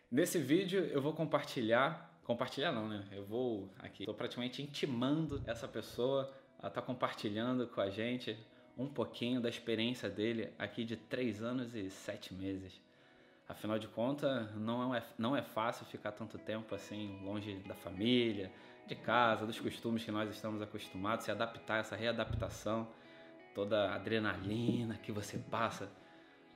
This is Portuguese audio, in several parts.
Nesse vídeo eu vou compartilhar não, né? Eu vou aqui, tô praticamente intimando essa pessoa a estar compartilhando com a gente um pouquinho da experiência dele aqui de 3 anos e 7 meses. Afinal de contas, não é fácil ficar tanto tempo assim longe da família, de casa, dos costumes que nós estamos acostumados, se adaptar a essa readaptação, toda a adrenalina que você passa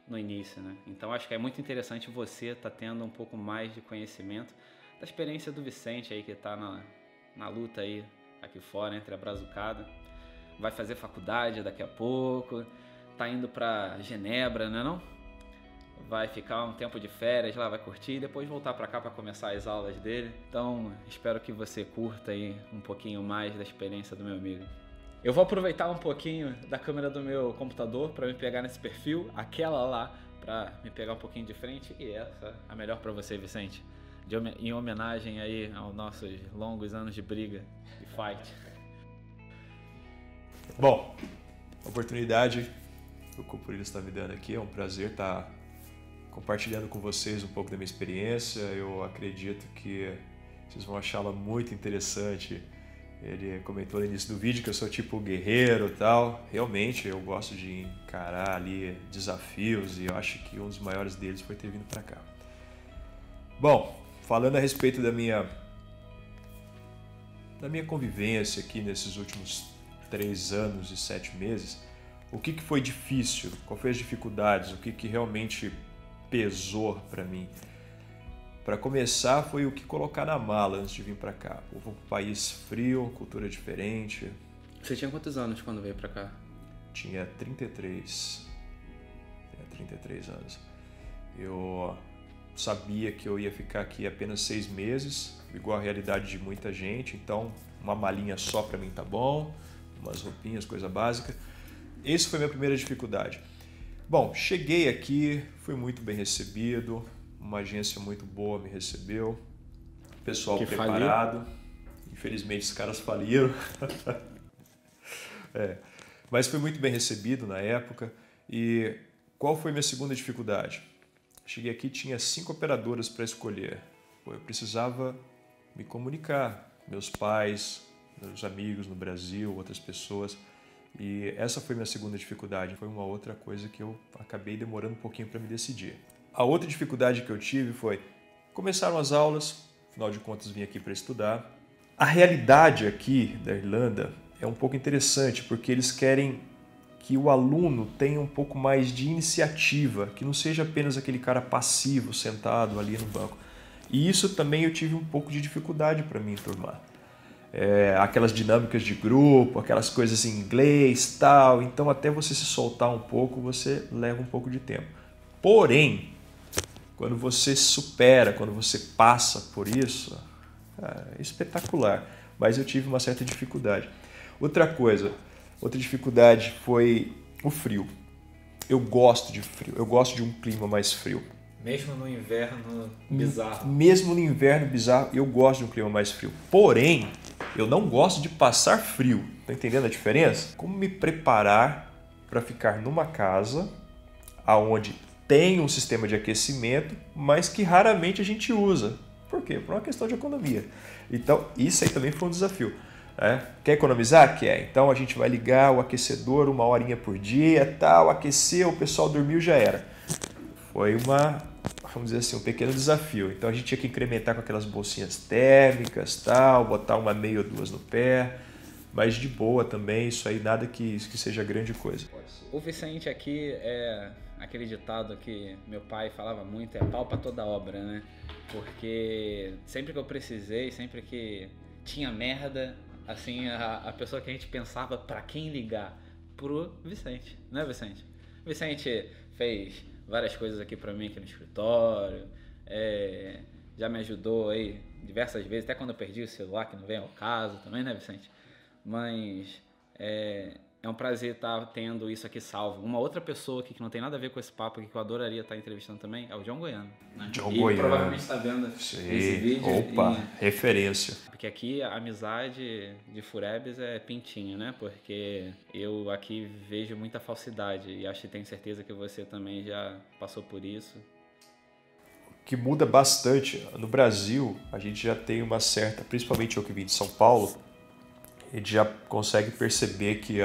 no início, né? Então acho que é muito interessante você estar tendo um pouco mais de conhecimento da experiência do Vicente aí que está na luta aí aqui fora entre a brazucada, vai fazer faculdade daqui a pouco, tá indo para Genebra, né não? Vai ficar um tempo de férias lá, vai curtir e depois voltar para cá para começar as aulas dele. Então espero que você curta aí um pouquinho mais da experiência do meu amigo. Eu vou aproveitar um pouquinho da câmera do meu computador para me pegar nesse perfil, aquela lá para me pegar um pouquinho de frente e essa a melhor para você, Vicente, em homenagem aí aos nossos longos anos de briga e fight. Bom, a oportunidade que o Cupurilas está me dando aqui, é um prazer estar compartilhando com vocês um pouco da minha experiência. Eu acredito que vocês vão achá-la muito interessante. Ele comentou no início do vídeo que eu sou tipo guerreiro e tal. Realmente, eu gosto de encarar ali desafios e eu acho que um dos maiores deles foi ter vindo para cá. Bom, falando a respeito da minha convivência aqui nesses últimos 3 anos e 7 meses, o que foi difícil? Qual foi as dificuldades? O que realmente pesou para mim? Para começar, foi o que colocar na mala antes de vir para cá. Eu vou para um país frio, cultura diferente. Você tinha quantos anos quando veio para cá? Tinha 33. Tinha 33 anos. Eu sabia que eu ia ficar aqui apenas 6 meses, igual a realidade de muita gente. Então, uma malinha só para mim tá bom, umas roupinhas, coisa básica. Essa foi a minha primeira dificuldade. Bom, cheguei aqui, fui muito bem recebido. Uma agência muito boa me recebeu, pessoal que preparado. Faliu. Infelizmente os caras faliram. Mas fui muito bem recebido na época. E qual foi minha segunda dificuldade? Cheguei aqui, tinha 5 operadoras para escolher. Eu precisava me comunicar, meus pais, meus amigos no Brasil, outras pessoas. E essa foi minha segunda dificuldade. Foi uma outra coisa que eu acabei demorando um pouquinho para me decidir. A outra dificuldade que eu tive foi, começaram as aulas, afinal de contas vim aqui para estudar. A realidade aqui da Irlanda é um pouco interessante, porque eles querem que o aluno tenha um pouco mais de iniciativa, que não seja apenas aquele cara passivo, sentado ali no banco. E isso também eu tive um pouco de dificuldade para me enturmar. Aquelas dinâmicas de grupo, aquelas coisas em inglês, tal. Então até você se soltar um pouco, você leva um pouco de tempo. Porém, quando você supera, quando você passa por isso, é espetacular. Mas eu tive uma certa dificuldade. Outra dificuldade foi o frio. Eu gosto de frio, eu gosto de um clima mais frio. Mesmo no inverno bizarro. Mesmo no inverno bizarro, eu gosto de um clima mais frio. Porém, eu não gosto de passar frio. Tá entendendo a diferença? Como me preparar para ficar numa casa onde tem um sistema de aquecimento, mas que raramente a gente usa. Por quê? Por uma questão de economia. Então, isso aí também foi um desafio. Quer economizar? Quer. Então, a gente vai ligar o aquecedor 1 horinha por dia, tal, aqueceu, o pessoal dormiu, já era. Foi vamos dizer assim, um pequeno desafio. Então, a gente tinha que incrementar com aquelas bolsinhas térmicas, tal, botar uma meia ou 2 no pé, mas de boa também, isso aí nada que seja grande coisa. O Vicente aqui é aquele ditado que meu pai falava muito, é pau pra toda obra, né? Porque sempre que eu precisei, sempre que tinha merda, assim, a pessoa que a gente pensava pra quem ligar, pro Vicente, né, Vicente? Vicente fez várias coisas aqui pra mim aqui no escritório, já me ajudou aí diversas vezes, até quando eu perdi o celular, que não vem ao caso também, né, Vicente? Mas é um prazer estar tendo isso aqui salvo. Uma outra pessoa aqui que não tem nada a ver com esse papo aqui, que eu adoraria estar entrevistando também, é o John Goiano. Né? John e Goiano. Provavelmente está vendo esse vídeo. Opa, referência. Porque aqui a amizade de Furebes é pintinho, né? Porque eu aqui vejo muita falsidade e acho que tenho certeza que você também já passou por isso. que muda bastante. No Brasil, a gente já tem uma certa, principalmente eu que vim de São Paulo, a gente já consegue perceber que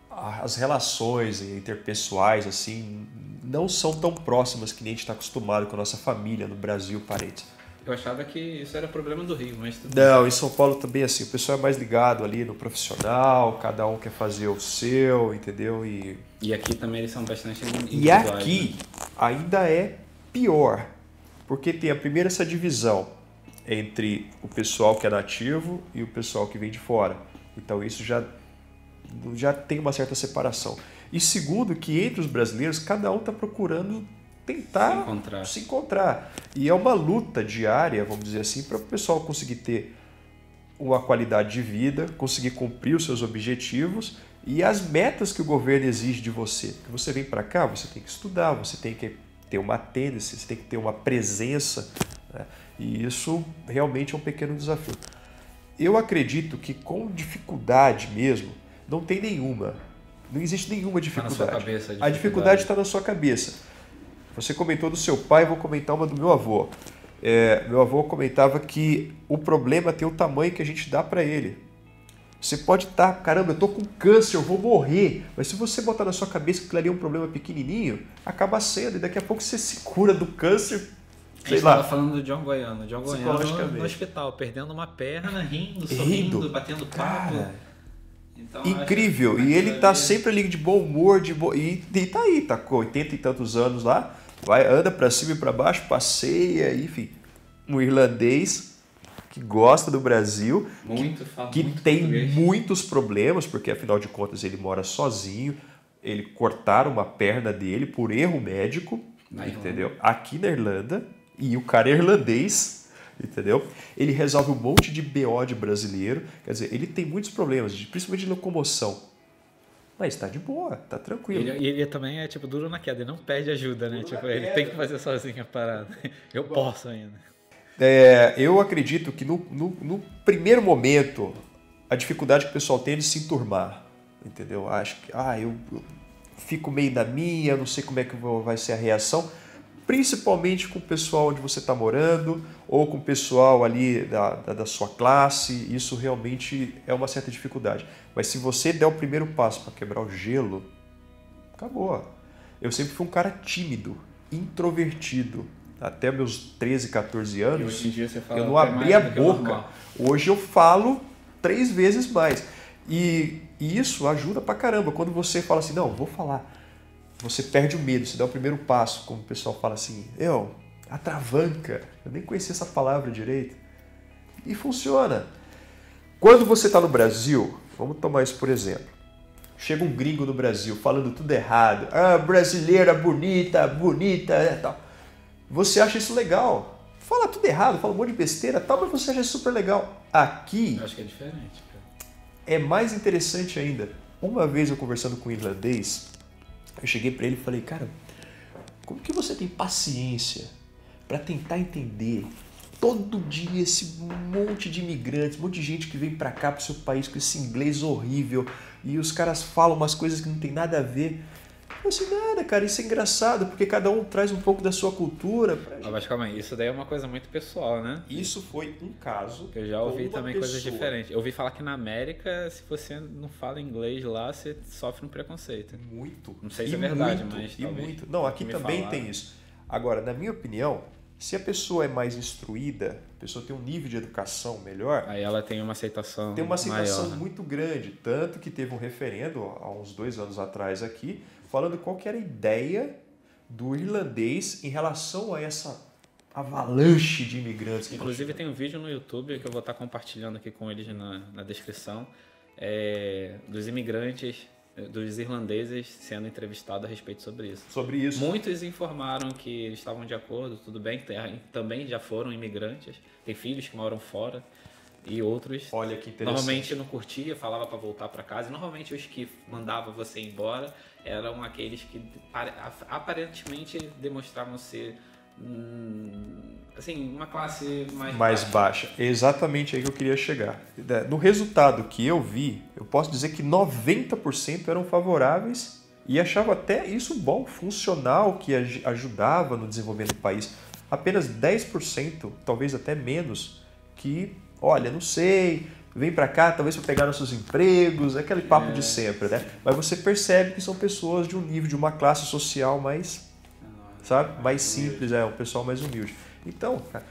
as relações interpessoais assim não são tão próximas que nem a gente está acostumado com a nossa família no Brasil, parentes. Eu achava que isso era problema do Rio, mas tudo Não, bem. em São Paulo também assim, o pessoal é mais ligado ali no profissional, cada um quer fazer o seu, entendeu? E aqui também eles são bastante E individuais, aqui né? ainda é pior, porque tem a primeira essa divisão entre o pessoal que é nativo e o pessoal que vem de fora. Então isso já tem uma certa separação. E segundo, que entre os brasileiros, cada um está procurando tentar se encontrar. E é uma luta diária, vamos dizer assim, para o pessoal conseguir ter uma qualidade de vida, conseguir cumprir os seus objetivos e as metas que o governo exige de você. Porque você vem para cá, você tem que estudar, você tem que ter uma attendance, você tem que ter uma presença, né? E isso realmente é um pequeno desafio. Eu acredito que com dificuldade mesmo, não tem nenhuma. Não existe nenhuma dificuldade. Tá na sua cabeça, a dificuldade está na sua cabeça. Você comentou do seu pai, eu vou comentar uma do meu avô. Meu avô comentava que o problema tem o tamanho que a gente dá para ele. Você pode estar, caramba, eu estou com câncer, eu vou morrer. Mas se você botar na sua cabeça que aquilo ali é um problema pequenininho, acaba sendo. E daqui a pouco você se cura do câncer. A gente estava falando do John Goiano. John Goiano no hospital, perdendo uma perna, rindo, sorrindo, batendo papo. Cara, Então, incrível. E ele tá sempre ali de bom humor, e tá aí, tá com 80 e tantos anos lá, anda para cima e para baixo, passeia, enfim. Um irlandês que gosta do Brasil, que tem português. Muitos problemas, porque afinal de contas ele mora sozinho, ele cortaram uma perna dele por erro médico, entendeu? Aqui na Irlanda, e o cara é irlandês, entendeu? Ele resolve um monte de BO de brasileiro, quer dizer, ele tem muitos problemas, principalmente de locomoção. Mas tá de boa, tá tranquilo. Ele também é tipo duro na queda, ele não pede ajuda, né? Tipo, ele tem que fazer sozinho a parada. Eu posso ainda. Eu acredito que no primeiro momento, a dificuldade que o pessoal tem é de se enturmar, entendeu? Acho que eu fico meio na minha, não sei como é que vai ser a reação, principalmente com o pessoal onde você está morando ou com o pessoal ali da sua classe, isso realmente é uma certa dificuldade. Mas se você der o primeiro passo para quebrar o gelo, acabou. Eu sempre fui um cara tímido, introvertido. Até meus 13, 14 anos, e hoje em dia você fala eu não abri a boca. Hoje eu falo 3 vezes mais. E isso ajuda pra caramba. Quando você fala assim, não, vou falar. Você perde o medo, você dá o primeiro passo, como o pessoal fala assim, atravanca. Eu nem conhecia essa palavra direito. E funciona. Quando você está no Brasil, vamos tomar isso por exemplo. Chega um gringo no Brasil falando tudo errado. Brasileira bonita, tal. Você acha isso legal. Fala tudo errado, fala um monte de besteira, tal, mas você acha isso super legal. Aqui... Eu acho que é diferente, cara. É mais interessante ainda. Uma vez eu conversando com um irlandês, eu cheguei para ele e falei, cara, como que você tem paciência para tentar entender todo dia esse monte de imigrantes, um monte de gente que vem para cá, pro seu país, com esse inglês horrível, e os caras falam umas coisas que não tem nada a ver. Eu falei assim, nada, cara, isso é engraçado, porque cada um traz um pouco da sua cultura. Mas calma aí, isso daí é uma coisa muito pessoal, né? Isso foi um caso. Eu já ouvi também coisas diferentes. Eu ouvi falar que na América, se você não fala inglês lá, você sofre um preconceito. Muito. Não sei se é verdade, mas talvez. Muito. Não, aqui também tem isso. Agora, na minha opinião, se a pessoa é mais instruída, a pessoa tem um nível de educação melhor... Aí ela tem uma aceitação Tem uma aceitação maior, né? muito grande. Tanto que teve um referendo, há uns 2 anos atrás aqui, falando qual que era a ideia do irlandês em relação a essa avalanche de imigrantes. Inclusive tem um vídeo no YouTube que eu vou estar compartilhando aqui com eles na descrição, dos imigrantes, dos irlandeses sendo entrevistados a respeito sobre isso. Sobre isso. Muitos informaram que eles estavam de acordo, tudo bem, também já foram imigrantes, tem filhos que moram fora. E outros, olha que interessante, normalmente não curtia, falava para voltar para casa. E normalmente os que mandavam você embora eram aqueles que aparentemente demonstravam ser assim, uma classe mais baixa. Exatamente aí que eu queria chegar. No resultado que eu vi, eu posso dizer que 90% eram favoráveis e achavam até isso bom, funcional, que ajudava no desenvolvimento do país. apenas 10%, talvez até menos, que, olha, não sei, vem para cá talvez para pegar nossos empregos, aquele papo de sempre, né? Mas você percebe que são pessoas de um nível, de uma classe social mais, sabe, mais simples, um pessoal mais humilde. Então, cara,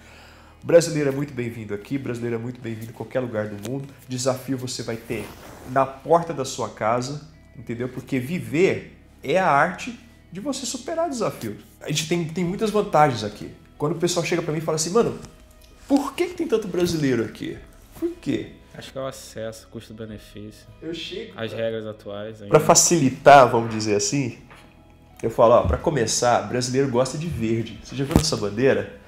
brasileiro é muito bem-vindo aqui, brasileiro é muito bem-vindo em qualquer lugar do mundo. Desafio você vai ter na porta da sua casa, entendeu? Porque viver é a arte de você superar desafios. A gente tem muitas vantagens aqui. Quando o pessoal chega para mim e fala assim, mano, por que tem tanto brasileiro aqui? Por quê? Acho que é o acesso, custo-benefício. Eu chego... As regras atuais. Para facilitar, vamos dizer assim, eu falo, ó, para começar, brasileiro gosta de verde. Você já viu essa bandeira?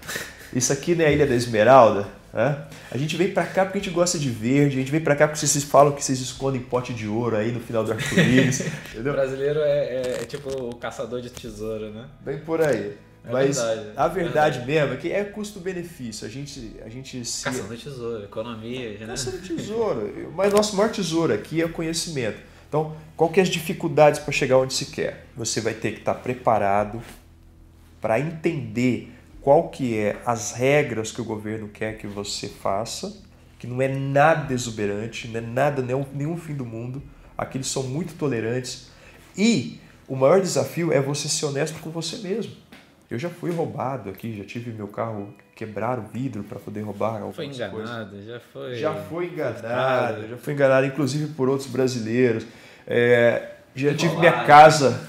Isso aqui não é a Ilha da Esmeralda, né? A gente vem para cá porque a gente gosta de verde, a gente vem para cá porque vocês falam que vocês escondem pote de ouro aí no final do arco-íris, entendeu? O brasileiro é tipo o caçador de tesouro, né? Bem por aí. Mas verdade, a verdade mesmo é que é custo-benefício. A gente se... Caçando tesouro, economia, né? Caçando tesouro. Mas nosso maior tesouro aqui é o conhecimento. Então, qual que é as dificuldades para chegar onde se quer? Você vai ter que estar preparado para entender qual que é as regras que o governo quer que você faça, que não é nada exuberante, não é nada, nenhum fim do mundo. Aqui eles são muito tolerantes. E o maior desafio é você ser honesto com você mesmo. Eu já fui roubado aqui, já tive meu carro quebrar o vidro para poder roubar algumas coisas. Já fui enganado, inclusive por outros brasileiros. Já tive minha casa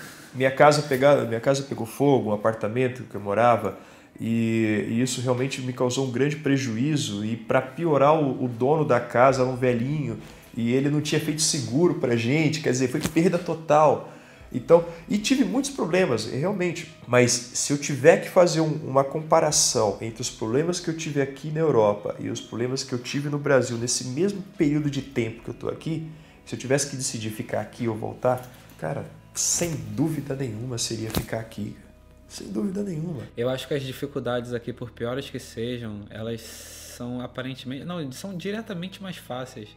pegou fogo, um apartamento que eu morava, e isso realmente me causou um grande prejuízo. E para piorar, o dono da casa era um velhinho e ele não tinha feito seguro para gente, quer dizer, foi perda total. Então, e tive muitos problemas, realmente, mas se eu tiver que fazer uma comparação entre os problemas que eu tive aqui na Europa e os problemas que eu tive no Brasil nesse mesmo período de tempo que eu estou aqui, se eu tivesse que decidir ficar aqui ou voltar, cara, sem dúvida nenhuma seria ficar aqui. Sem dúvida nenhuma. Eu acho que as dificuldades aqui, por piores que sejam, elas são aparentemente... Não, são diretamente mais fáceis.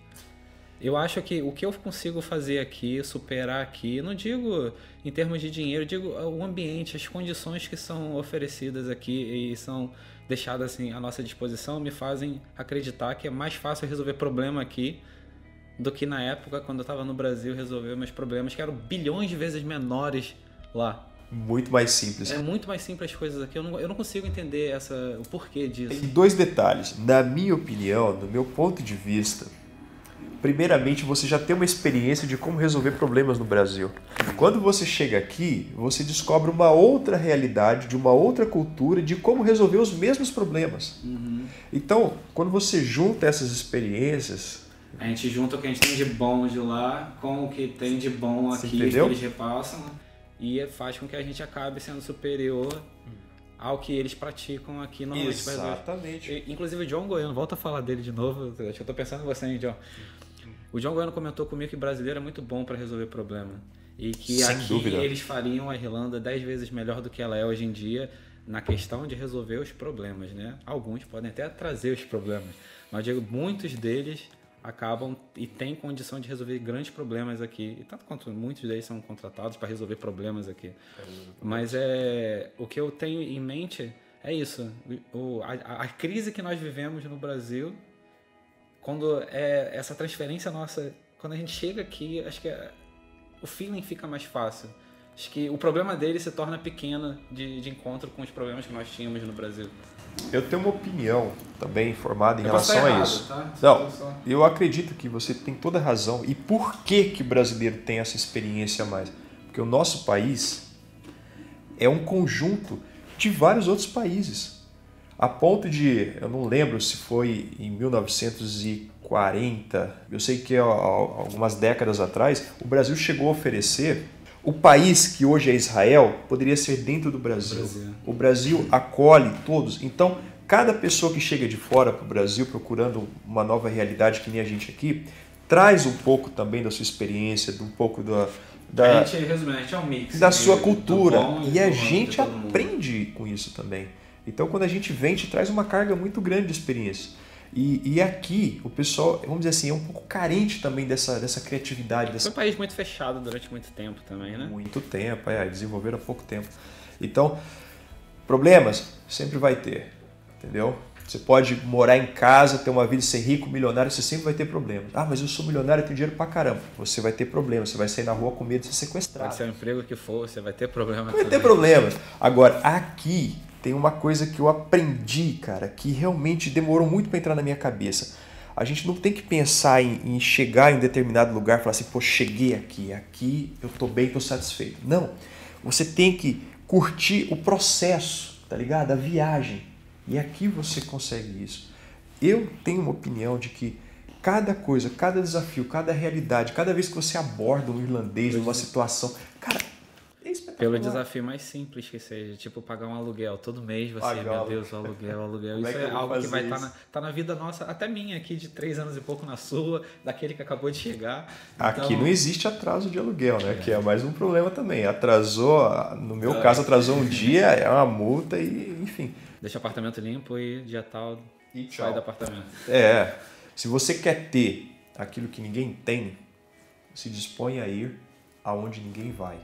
Eu acho que o que eu consigo fazer aqui, superar aqui, não digo em termos de dinheiro, digo o ambiente, as condições que são oferecidas aqui e são deixadas assim à nossa disposição me fazem acreditar que é mais fácil resolver problema aqui do que na época quando eu estava no Brasil resolver meus problemas que eram bilhões de vezes menores lá. Muito mais simples. É muito mais simples as coisas aqui. Eu não consigo entender o porquê disso. Tem dois detalhes. Na minha opinião, no meu ponto de vista, primeiramente, você já tem uma experiência de como resolver problemas no Brasil. Quando você chega aqui, você descobre uma outra realidade, de uma outra cultura, de como resolver os mesmos problemas. Uhum. Então, quando você junta essas experiências... A gente junta o que a gente tem de bom de lá com o que tem de bom aqui, que eles repassam, e faz com que a gente acabe sendo superior ao que eles praticam aqui normalmente. Exatamente. Inclusive o John Goiano, volta a falar dele de novo, acho que eu tô pensando em você, hein, John? O John Goiano comentou comigo que brasileiro é muito bom para resolver problema. E que sem aqui dúvida, eles fariam a Irlanda 10 vezes melhor do que ela é hoje em dia na questão de resolver os problemas, né? Alguns podem até trazer os problemas, mas eu digo, muitos deles acabam e têm condição de resolver grandes problemas aqui. E tanto quanto muitos deles são contratados para resolver problemas aqui. Mas o que eu tenho em mente é isso. A crise que nós vivemos no Brasil, quando essa transferência nossa, quando a gente chega aqui, acho que o feeling fica mais fácil. Acho que o problema dele se torna pequeno de encontro com os problemas que nós tínhamos no Brasil. Eu tenho uma opinião também formada em relação a isso. Tá? Não, eu acredito que você tem toda a razão. E por que o brasileiro tem essa experiência a mais? Porque o nosso país é um conjunto de vários outros países. A ponto de, eu não lembro se foi em 1940, eu sei que algumas décadas atrás, o Brasil chegou a oferecer... O país que hoje é Israel poderia ser dentro do Brasil. O Brasil acolhe todos. Então, cada pessoa que chega de fora para o Brasil procurando uma nova realidade, que nem a gente aqui, traz um pouco também da sua experiência, um pouco a gente é um mix da sua cultura. E a gente aprende com isso também. Então, quando a gente vem, a gente traz uma carga muito grande de experiência. E aqui, o pessoal, vamos dizer assim, é um pouco carente também dessa criatividade. Foi um país muito fechado durante muito tempo também, né? Muito tempo, desenvolveram há pouco tempo. Então, Problemas? Sempre vai ter, entendeu? Você pode morar em casa, ter uma vida, ser rico, milionário, você sempre vai ter problemas. Ah, mas eu sou milionário e tenho dinheiro pra caramba. Você vai ter problemas, você vai sair na rua com medo de ser sequestrado. Pode ser o emprego que for, você vai ter problema Vai ter problemas. Agora, aqui tem uma coisa que eu aprendi, cara, que realmente demorou muito para entrar na minha cabeça. A gente não tem que pensar em chegar em um determinado lugar e falar assim, pô, cheguei aqui eu tô bem, tô satisfeito. Não, você tem que curtir o processo, tá ligado? A viagem. E aqui você consegue isso. Eu tenho uma opinião de que cada coisa, cada desafio, cada realidade, cada vez que você aborda um irlandês numa situação, cara, é espetacular. Pelo desafio mais simples que seja, tipo pagar um aluguel todo mês, você, meu Deus, o aluguel. Isso é algo que vai estar na vida nossa, até minha aqui de 3 anos e pouco na sua, daquele que acabou de chegar. Aqui não existe atraso de aluguel, né? Que é mais um problema também. Atrasou, no meu caso, atrasou um dia, é uma multa e, enfim. Deixa o apartamento limpo e dia tal E sai do apartamento. Se você quer ter aquilo que ninguém tem, se dispõe a ir aonde ninguém vai.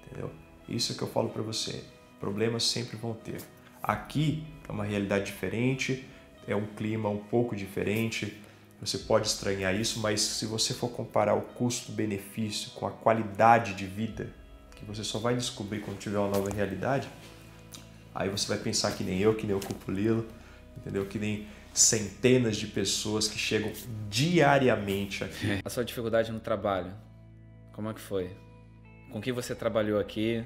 Entendeu? Isso é que eu falo para você. Problemas sempre vão ter. Aqui é uma realidade diferente, é um clima um pouco diferente. Você pode estranhar isso, mas se você for comparar o custo-benefício com a qualidade de vida, que você só vai descobrir quando tiver uma nova realidade, aí você vai pensar que nem eu, que nem o Cuculilo, entendeu? Que nem centenas de pessoas que chegam diariamente aqui. A sua dificuldade no trabalho, como é que foi? Com que você trabalhou aqui?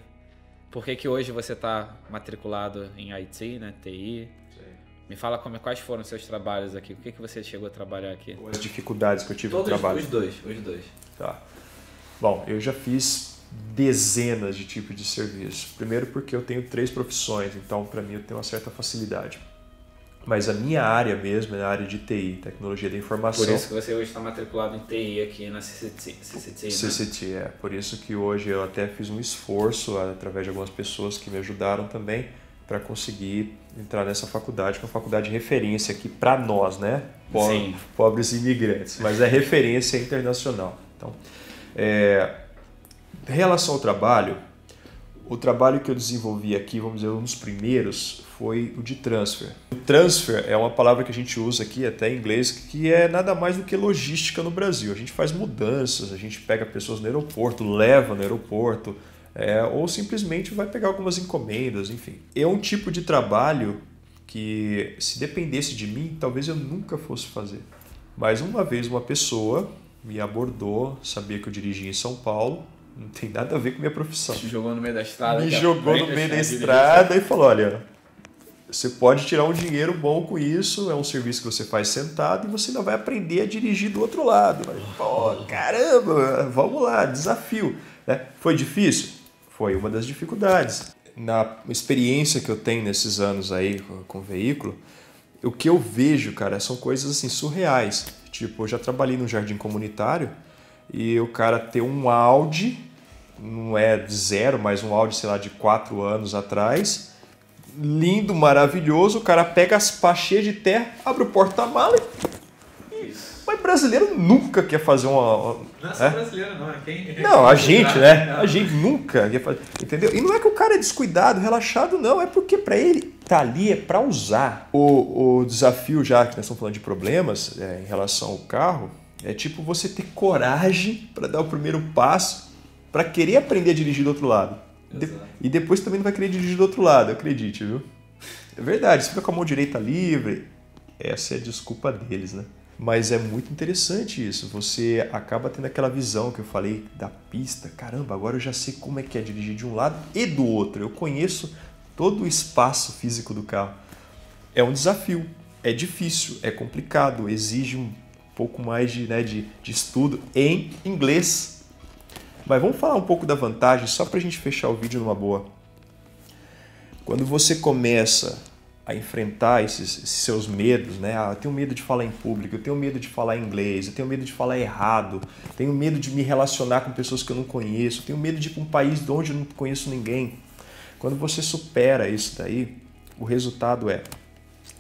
Por que hoje você está matriculado em IT, né? TI? Sim. Me fala quais foram os seus trabalhos aqui. O que você chegou a trabalhar aqui? As dificuldades que eu tive no trabalho. Os dois. Tá. Bom, eu já fiz dezenas de tipos de serviço. Primeiro porque eu tenho 3 profissões, então para mim eu tenho uma certa facilidade. Mas a minha área mesmo é a área de TI, Tecnologia da Informação. Por isso que você hoje está matriculado em TI aqui na CCT, né? CCT, é. Por isso que hoje eu até fiz um esforço, através de algumas pessoas que me ajudaram também, para conseguir entrar nessa faculdade, que é uma faculdade de referência aqui para nós, né? Pobres imigrantes, mas é referência internacional. Então, em relação ao trabalho, o trabalho que eu desenvolvi aqui, vamos dizer, um dos primeiros, foi o de transfer. O transfer é uma palavra que a gente usa aqui, até em inglês, que é nada mais do que logística no Brasil. A gente faz mudanças, a gente pega pessoas no aeroporto, leva no aeroporto, ou simplesmente vai pegar algumas encomendas, enfim. É um tipo de trabalho que, se dependesse de mim, talvez eu nunca fosse fazer. Mas uma vez uma pessoa me abordou, sabia que eu dirigia em São Paulo, não tem nada a ver com minha profissão. Te jogou no meio da estrada. Me jogou no meio da estrada e falou, olha, você pode tirar um dinheiro bom com isso, é um serviço que você faz sentado e você ainda vai aprender a dirigir do outro lado. Pô, caramba, vamos lá, desafio. Foi difícil? Foi uma das dificuldades. Na experiência que eu tenho nesses anos aí com o veículo, o que eu vejo, cara, são coisas assim surreais. Tipo, eu já trabalhei num jardim comunitário e o cara ter um Audi, não é de 0, mas um Audi, sei lá, de 4 anos atrás, lindo, maravilhoso, o cara pega as pás cheias de terra, abre o porta-mala e... Mas brasileiro nunca quer fazer uma... Não é só brasileiro, não. É quem... Não, a gente, né? A gente nunca quer fazer... Entendeu? E não é que o cara é descuidado, relaxado, não. É porque para ele tá ali é para usar. O desafio, já que nós estamos falando de problemas em relação ao carro, é tipo você ter coragem para dar o primeiro passo, para querer aprender a dirigir do outro lado. E depois também não vai querer dirigir do outro lado, acredite, viu? É verdade, você fica com a mão direita livre, essa é a desculpa deles, né? Mas é muito interessante isso, você acaba tendo aquela visão que eu falei da pista, caramba, agora eu já sei como é que é dirigir de um lado e do outro, eu conheço todo o espaço físico do carro. É um desafio, é difícil, é complicado, exige um pouco mais de estudo em inglês. Mas vamos falar um pouco da vantagem, só para a gente fechar o vídeo numa boa. Quando você começa a enfrentar esses seus medos, né? Eu tenho medo de falar em público, eu tenho medo de falar inglês, eu tenho medo de falar errado, tenho medo de me relacionar com pessoas que eu não conheço, tenho medo de ir para um país de onde eu não conheço ninguém. Quando você supera isso daí, o resultado é,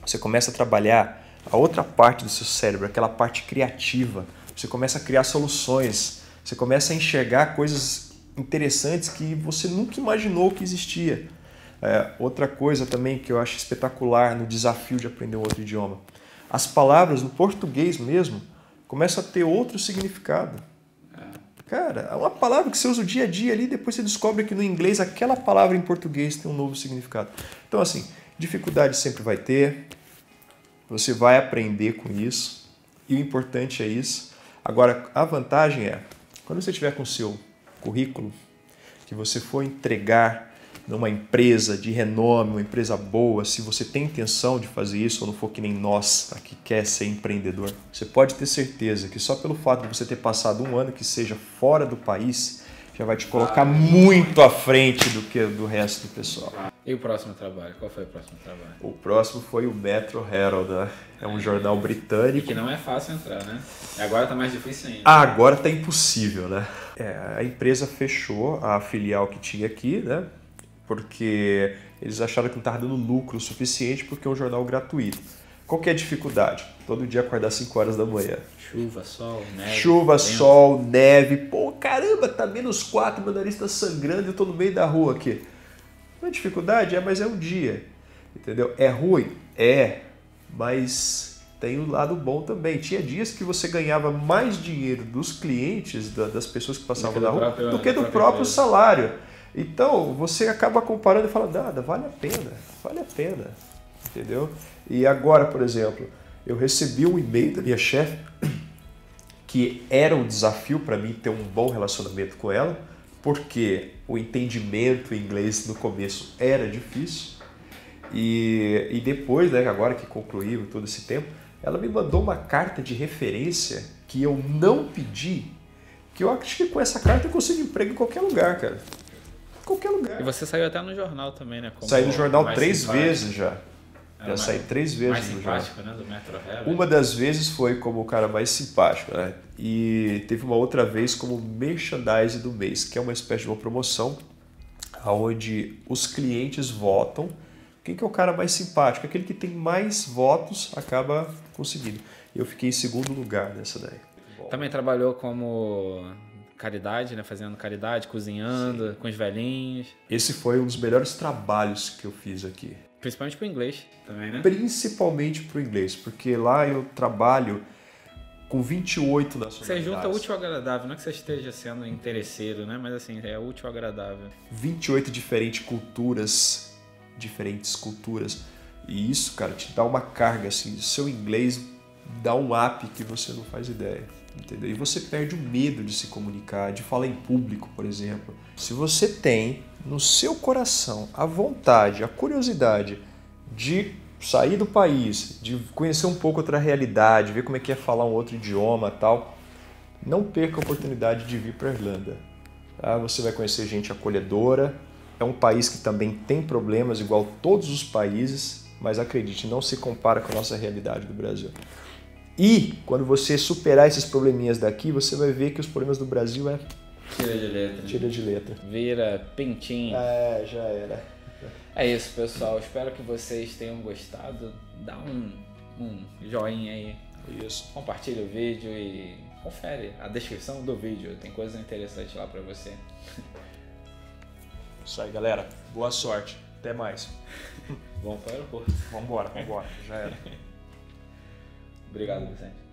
você começa a trabalhar a outra parte do seu cérebro, aquela parte criativa, você começa a criar soluções, você começa a enxergar coisas interessantes que você nunca imaginou que existia. Outra coisa também que eu acho espetacular no desafio de aprender um outro idioma. As palavras no português mesmo começam a ter outro significado. Cara, é uma palavra que você usa o dia a dia ali, depois você descobre que no inglês aquela palavra em português tem um novo significado. Então, assim, dificuldade sempre vai ter, você vai aprender com isso, e o importante é isso. Agora, a vantagem é, quando você tiver com o seu currículo, que você for entregar numa empresa de renome, uma empresa boa, se você tem intenção de fazer isso ou não for que nem nós, que quer ser empreendedor, você pode ter certeza que só pelo fato de você ter passado um ano que seja fora do país, já vai te colocar muito à frente do que do resto do pessoal. E o próximo trabalho? Qual foi o próximo trabalho? O próximo foi o Metro Herald, né? É um jornal britânico. E que não é fácil entrar, né? Agora tá mais difícil ainda. Agora tá impossível, né? A empresa fechou a filial que tinha aqui, né? Porque eles acharam que não estava dando lucro o suficiente porque é um jornal gratuito. Qual que é a dificuldade? Todo dia acordar 5 horas da manhã. Chuva, sol, neve. Chuva, sol, neve. Pô, caramba, tá -4, meu nariz tá sangrando e eu tô no meio da rua aqui. Não é dificuldade? Mas é um dia. Entendeu? É ruim? Mas tem um lado bom também. Tinha dias que você ganhava mais dinheiro dos clientes, das pessoas que passavam na rua, do que do próprio salário. Então, você acaba comparando e fala, nada, vale a pena, entendeu? E agora, por exemplo, eu recebi um e-mail da minha chefe, que era um desafio para mim ter um bom relacionamento com ela, porque o entendimento em inglês no começo era difícil, e depois, né, agora que concluiu todo esse tempo, ela me mandou uma carta de referência que eu não pedi, que eu acho que com essa carta eu consigo emprego em qualquer lugar, cara. Qualquer lugar. E você saiu até no jornal também, né? Saí no jornal 3 vezes já. Já saí 3 vezes mais no jornal. simpático, né? Do Metro Herald. Uma das vezes foi como o cara mais simpático, né? E teve uma outra vez como merchandise do mês, que é uma espécie de uma promoção onde os clientes votam. Quem que é o cara mais simpático? Aquele que tem mais votos acaba conseguindo. Eu fiquei em segundo lugar nessa daí. Também trabalhou como caridade, né? Fazendo caridade, cozinhando. Sim. Com os velhinhos. Esse foi um dos melhores trabalhos que eu fiz aqui. Principalmente para o inglês também, né? Principalmente para o inglês, porque lá eu trabalho com 28 nacionalidades. Você junta útil ao agradável, não é que você esteja sendo interesseiro, né? Mas assim, é útil ao agradável. 28 diferentes culturas. E isso, cara, te dá uma carga, assim, seu inglês dá um up que você não faz ideia. Entendeu? E você perde o medo de se comunicar, de falar em público, por exemplo. Se você tem no seu coração a vontade, a curiosidade de sair do país, de conhecer um pouco outra realidade, ver como é que é falar um outro idioma e tal, não perca a oportunidade de vir para a Irlanda. Tá? Você vai conhecer gente acolhedora, é um país que também tem problemas, igual todos os países, mas acredite, não se compara com a nossa realidade do Brasil. E quando você superar esses probleminhas daqui, você vai ver que os problemas do Brasil é... Tira de letra. Vira pintinho. Já era. É isso, pessoal. Espero que vocês tenham gostado. Dá um joinha aí. Isso. Compartilha o vídeo e confere a descrição do vídeo. Tem coisa interessante lá pra você. Isso aí, galera. Boa sorte. Até mais. Vamos para o aeroporto. Vambora. Já era. Obrigado, Vicente.